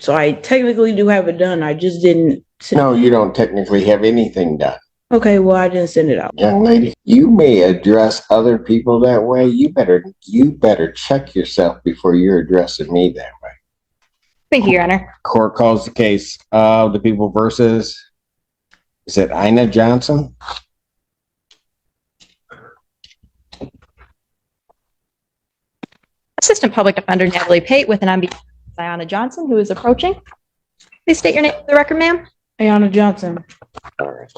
So I technically do have it done. I just didn't. No, you don't technically have anything done. Okay, well, I didn't send it out. Young lady, you may address other people that way. You better check yourself before you're addressing me that way. Thank you, Your Honor. Court calls the case of the people versus, is it Ina Johnson? Assistant Public Defender Natalie Pate with an on behalf of Ayanna Johnson, who is approaching. Please state your name for the record, ma'am. Ayanna Johnson. All right.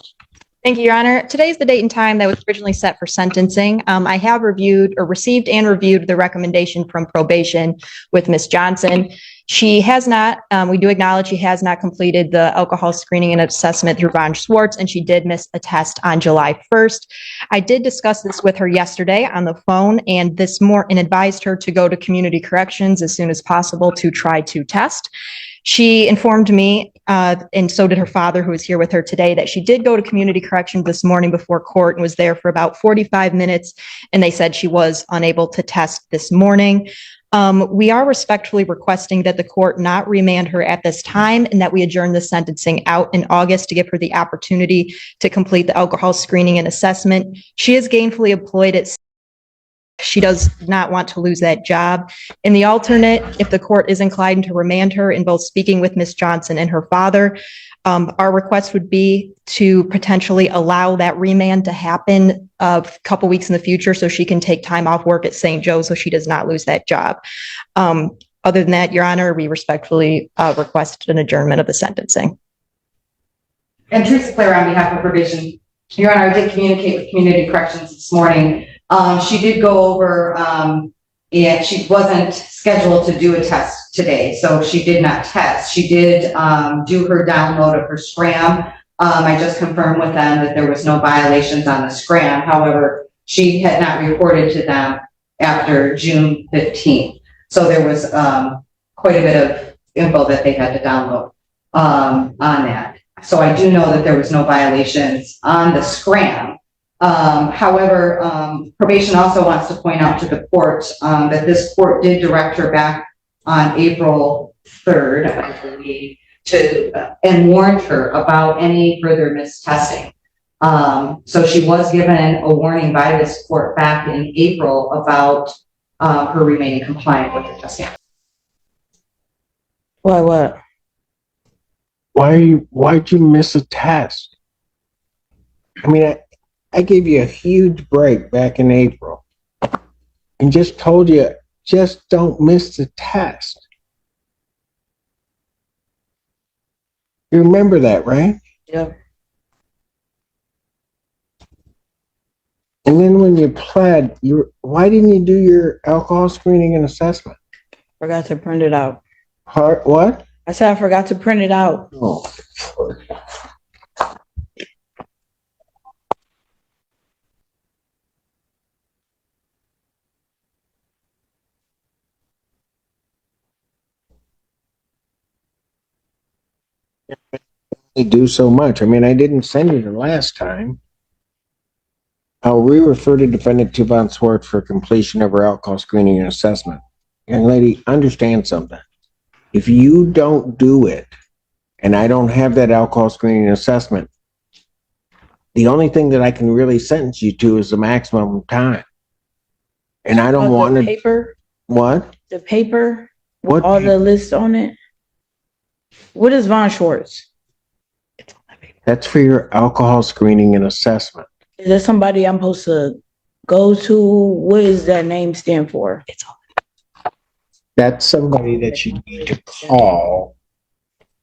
Thank you, Your Honor. Today is the date and time that was originally set for sentencing. I have received and reviewed the recommendation from probation with Ms. Johnson. She has not, we do acknowledge she has not completed the alcohol screening and assessment through Von Schwartz, and she did miss a test on July 1st. I did discuss this with her yesterday on the phone and advised her to go to community corrections as soon as possible to try to test. She informed me, and so did her father, who is here with her today, that she did go to community corrections this morning before court and was there for about 45 minutes, and they said she was unable to test this morning. We are respectfully requesting that the court not remand her at this time and that we adjourn the sentencing out in August to give her the opportunity to complete the alcohol screening and assessment. She is gainfully employed at She does not want to lose that job. In the alternate, if the court is inclined to remand her in both speaking with Ms. Johnson and her father, our request would be to potentially allow that remand to happen a couple weeks in the future so she can take time off work at St. Joe's so she does not lose that job. Other than that, Your Honor, we respectfully request an adjournment of the sentencing. And Teresa Claire on behalf of probation. Your Honor, I did communicate with community corrections this morning. She did go over, and she wasn't scheduled to do a test today, so she did not test. She did do her download of her scram. I just confirmed with them that there was no violations on the scram. However, she had not reported to them after June 15th. So there was quite a bit of info that they had to download on that. So I do know that there was no violations on the scram. However, probation also wants to point out to the court that this court did direct her back on April 3rd, I believe, and warned her about any further mistesting. So she was given a warning by this court back in April about her remaining compliant with the testing. Why what? Why'd you miss a test? I mean, I gave you a huge break back in April and just told you, just don't miss the test. You remember that, right? Yeah. And then when you pled, why didn't you do your alcohol screening and assessment? Forgot to print it out. What? I said I forgot to print it out. Oh. They do so much. I mean, I didn't send you the last time. I'll re-refer to Defendant Von Schwartz for completion of her alcohol screening and assessment. Young lady, understand something. If you don't do it, and I don't have that alcohol screening and assessment, the only thing that I can really sentence you to is the maximum time. And I don't want to. Paper? What? The paper? What? With all the lists on it? What is Von Schwartz? That's for your alcohol screening and assessment. Is there somebody I'm supposed to go to? What does that name stand for? That's somebody that you need to call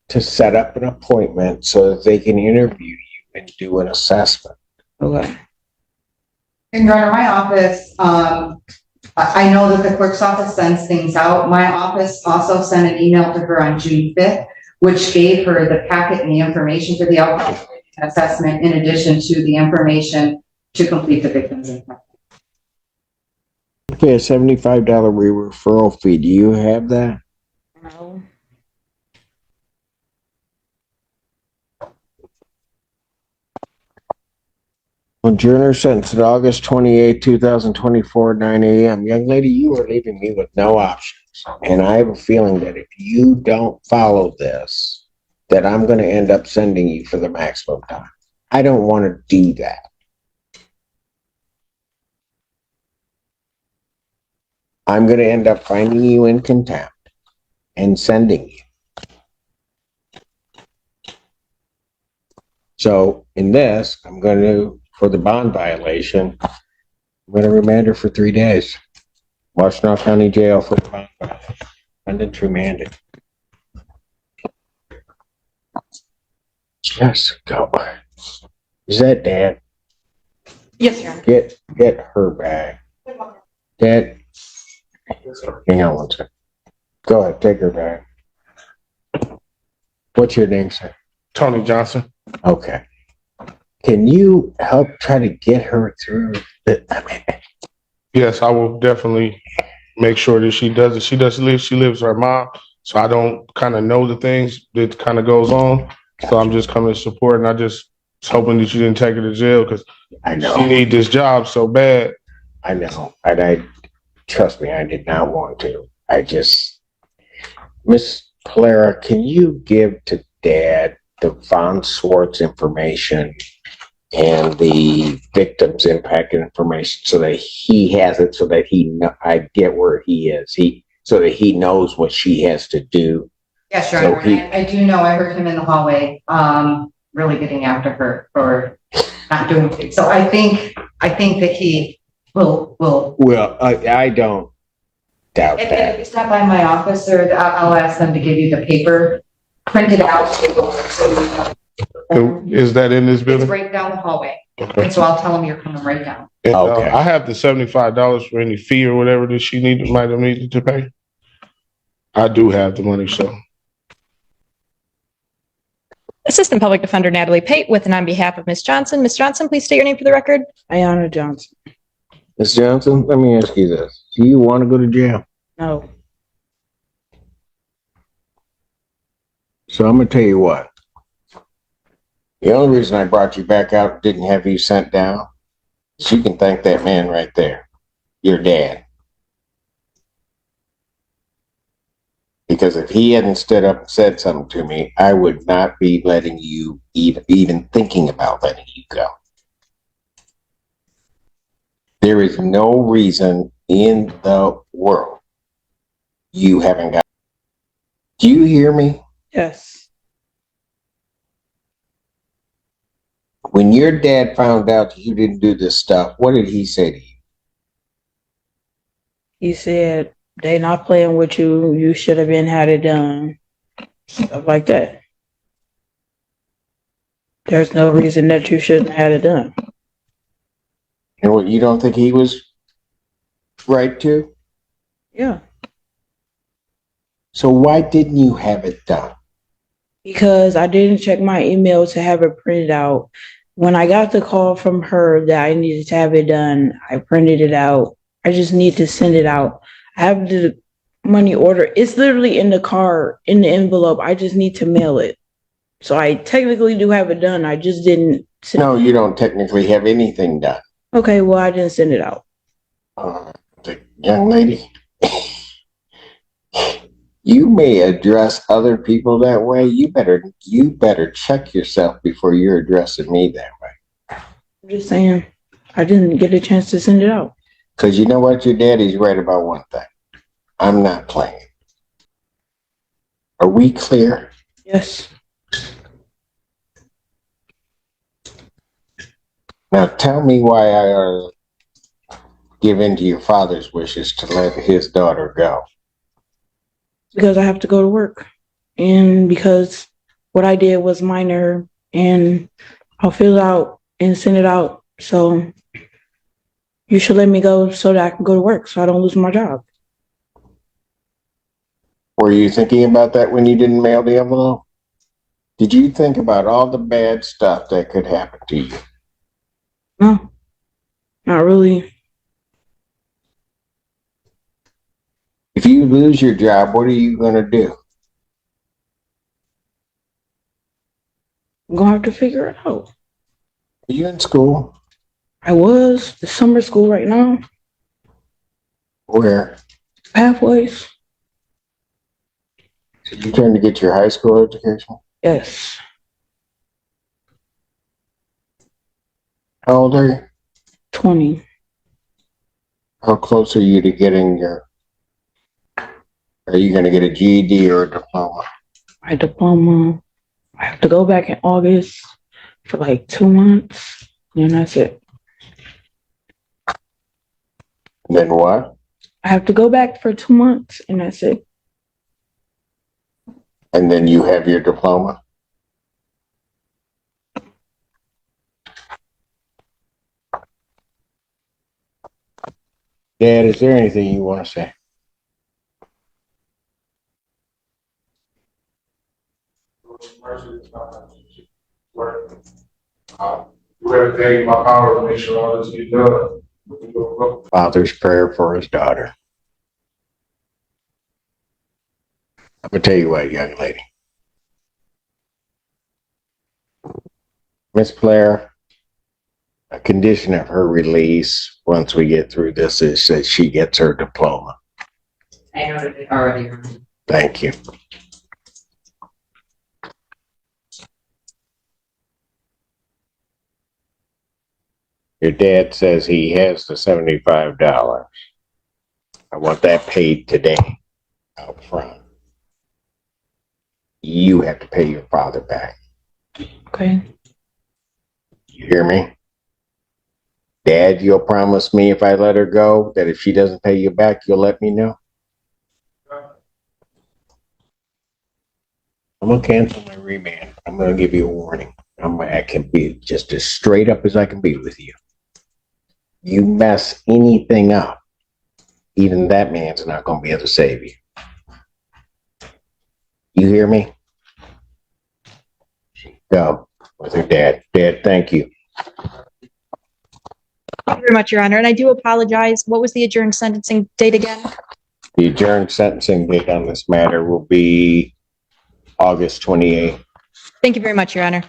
to set up an appointment so that they can interview you and do an assessment. Okay. And Your Honor, my office, I know that the clerk's office sends things out. My office also sent an email to her on June 5th, which gave her the packet and the information for the alcohol assessment in addition to the information to complete the victim's impact. Okay, a $75 referral fee. Do you have that? No. Adjourner sentenced August 28, 2024, 9 a.m. Young lady, you are leaving me with no option. And I have a feeling that if you don't follow this, that I'm going to end up sending you for the maximum time. I don't want to do that. I'm going to end up finding you in contempt and sending you. So in this, I'm going to, for the bond violation, I'm going to remand her for 3 days. Washtenaw County Jail for the bond violation. Defendant's remanded. Yes, go. Is that Dad? Yes, Your Honor. Get her back. Dad, hang on one second. Go ahead, take her back. What's your name, sir? Tony Johnson. Okay. Can you help try to get her through Yes, I will definitely make sure that she does it. She lives with her mom, so I don't kind of know the things that kind of goes on. So I'm just coming to support, and I just was hoping that you didn't take her to jail because I know. she need this job so bad. I know. And I trust me, I did not want to. Miss Clara, can you give to Dad the Von Swartz information and the victim's impact information so that he has it, so that I get where he is, so that he knows what she has to do. Yes, Your So Honor. I do know, I heard him in the hallway, really getting after her for not doing things. So I think that he will. Well, I don't doubt If that. you stop by my office, sir, I'll ask them to give you the paper printed out. And is that in this It's building? right down the hallway. Okay. And so I'll tell them you're coming right down. And, Okay. I have the $75 for any fee or whatever that she might have needed to pay. I do have the money, so. Assistant Public Defender Natalie Pate with and on behalf of Ms. Johnson. Ms. Johnson, please state your name for the record. Ayana Johnson. Ms. Johnson, let me ask you this. Do you want to go to jail? No. So I'm going to tell you what. The only reason I brought you back out and didn't have you sent down is you can thank that man right there, your dad. Because if he hadn't stood up and said something to me, I would not be letting you even thinking about letting you go. There is no reason in the world you haven't got. Do you hear me? Yes. When your dad found out that you didn't do this stuff, what did he say to you? He said, they not playing with you. You should have been had it done. Stuff like that. There's no reason that you shouldn't have had it done. And what, you don't think he was right to? Yeah. So why didn't you have it done? Because I didn't check my email to have it printed out. When I got the call from her that I needed to have it done, I printed it out. I just need to send it out. I have the money order. It's literally in the car, in the envelope. I just need to mail it. So I technically do have it done. I just didn't send No, you don't technically have anything done. Okay, well, I didn't send it out. The young lady, you may address other people that way. You better check yourself before you're addressing me that way. I'm just saying, I didn't get a chance to send it out. Because you know what? Your daddy's right about one thing. I'm not playing. Are we clear? Yes. Now tell me why I ought to give in to your father's wishes to let his daughter go. Because I have to go to work. And because what I did was minor, and I'll fill it out and send it out. So you should let me go so that I can go to work so I don't lose my job. Were you thinking about that when you didn't mail the envelope? Did you think about all the bad stuff that could happen to you? No, not really. If you lose your job, what are you going to do? I'm going to have to figure it out. Are you in school? I was. The summer school right now. Where? Pathways. You trying to get your high school education? Yes, How old are you? 20. How close are you to getting your, are you going to get a GED or a diploma? My diploma. I have to go back in August for like 2 months, and that's it. Then what? I have to go back for 2 months, and that's it. And then you have your diploma? Dad, is there anything you want to say? Do everything in my power to make sure all this gets done. Father's prayer for his daughter. I'm going to tell you what, young lady. Miss Blair, a condition of her release, once we get through this, is that she gets her diploma. I noted it already. Thank you. Your dad says he has the $75. I want that paid today, out front. You have to pay your father back. Okay. You hear me? Dad, you'll promise me if I let her go that if she doesn't pay you back, you'll let me know? I'm going to cancel my remand. I'm going to give you a warning. I can be just as straight up as I can be with you. You mess anything up, even that man's not going to be able to save you. You hear me? Go with her dad. Dad, thank you. Thank you very much, Your Honor. And I do apologize. What was the adjourned sentencing date again? The adjourned sentencing date on this matter will be August 28th. Thank you very much, Your Honor.